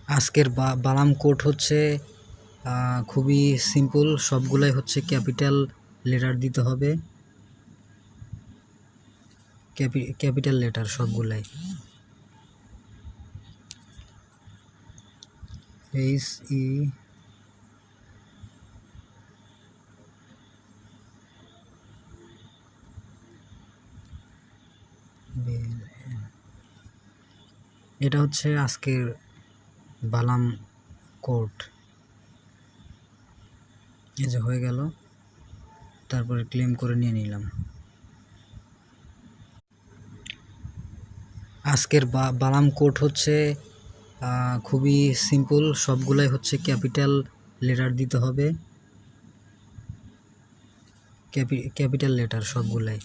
আজকের বালাম কোড হচ্ছে খুবই সিম্পল, সবগুলাই হচ্ছে ক্যাপিটাল লেটার দিতে হবে, ক্যাপিটাল লেটার সবগুলাই। HE এটা হচ্ছে আজকের বালাম কোড। এই যে হয়ে গেল, তারপরে ক্লেম করে নিয়ে নিলাম। আজকের বালাম কোড হচ্ছে খুবই সিম্পল, সবগুলাই হচ্ছে ক্যাপিটাল লেটার দিতে হবে, ক্যাপিটাল লেটার সবগুলাই।